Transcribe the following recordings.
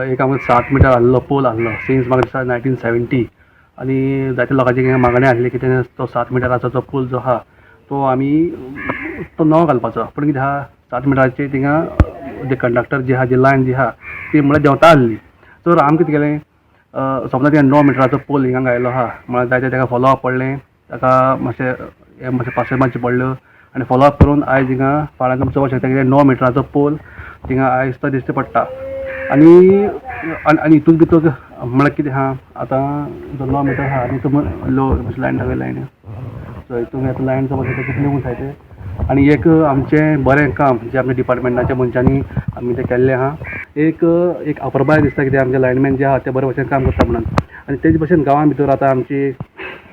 एक आमकां 7 मिटर आहलो पोल आहलो सिन्स म्हाका दिसता 1970 आनी जायत्या लोकांची हिंगा मागणी आहली की तेणें तो 7 मिटराचो जो पूल जो आहा तो आमी तो नवो घालपाचो. पूण कितें आहा 7 मिटराची थिंगा जे कंडक्टर जी आहा जी लायन जी आहा ती म्हळ्यार देंवता आहली. तर आमी कितें केलें समजा तिणें 9 मिटराचो पोल हिंगा घायलो आहा म्हळ्यार जायते ताका फॉलो अप पडलें, ताका मातशें पासय मातशें पडल्यो आनी फॉलो अप करून आयज हिंगा फाल्यां तुमी चोवपाक शकता की 9 मिटराचो पोल थिंगा आयज तो दिश्टी पडटा. आनी हितून भितर म्हळ्यार कितें आहा आतां जो 9 मिटर आहा आनी तो लो लायन दाखय लायन सो हितून आतां लायन चोवपाक शकता कितले उंच आहाय ते. आनी एक आमचें बरें काम जें आमच्या डिपार्टमेंटाच्या मनशांनी आमी तें केल्लें आहा. एक अप्रबाय दिसता कितें आमचे लायनमॅन जे आहा ते बरे भशेन काम करता म्हणून. आनी तेजे भशेन गांवां भितर आतां आमची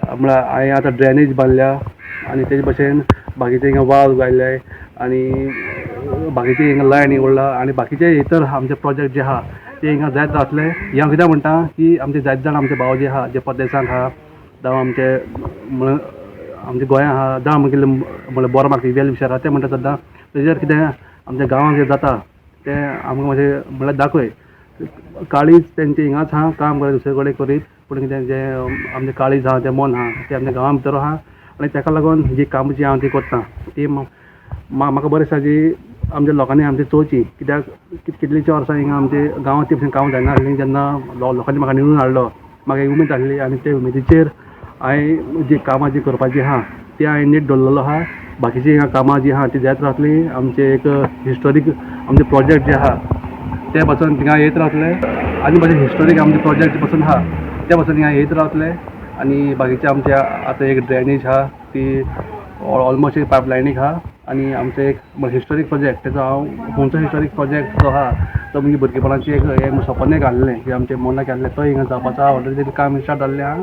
म्हळ्यार हांवें आतां ड्रेनेज बांदल्या आनी तेजे भशेन बाकीचे हिंगा वाल घायल्याय आनी बाकीचे हिंगा लायन उरला आनी बाकीचे इतर आमचे प्रोजेक्ट जे आहा ते हिंगा जायत रावतले. हें हांव कित्याक म्हणटा की आमचे जायत जाण आमचे भाव जे आहा जे परदेसांत आहा जावं आमचे आमच्या गोंयांत आहा जावं आमगेले म्हळ्यार बोरमार्क वेल विचार आहा ते म्हणटा सद्दां तेजेर कितें आमच्या गांवांत जें जाता तें आमकां मातशें म्हळ्यार दाखय. काळीज तेंचे हिंगाच आहा काम करता दुसरे कडेन करीत पूण कितें जें आमचें काळीज आहा तें मन आहा तें आमच्या गांवां भितर आहा आनी ताका लागून जी कामां जी हांव ती करतां ती म्हाका बरें दिसता जी आमच्या लोकांनी आमची चोवची. कित्याक कितलींशीं वर्सां हिंगा आमचे गांवांत ती भशेन काम जायना आसलीं. जेन्ना लोकांनी म्हाका निवडून हाडलो म्हाका एक उमेद आसली आनी ते उमेदीचेर हांवें जी कामां जी करपाची आहा ती हांवें नीट दवरलेलो आहा. बाकीची हिंगा कामां जी आहा ती जायत रावतलीं. आमचे एक हिस्टोरीक आमचे प्रोजेक्ट जे आहा ते पासून थिंगा येत रावतले आनी मातशे हिस्टोरीक आमचे प्रोजेक्ट पासून आहा ते पासून हिंगा येत रावतले. आनी बाकीचे आमचे आतां एक ड्रेनेज आहा ती ऑलमोस्ट एक पायपलायनीक आहा आनी आमचो एक हिस्टोरीक प्रोजेक्ट तेजो हांव खंयचो हिस्टोरीक प्रोजेक्ट जो आहा तो म्हणजे भुरगेपणाची एक हें सपन एक आहलें की आमचे मनाक आहलें तो हिंगा जावपाचो आहा ऑलरेडी काम स्टार्ट जाल्लें आहा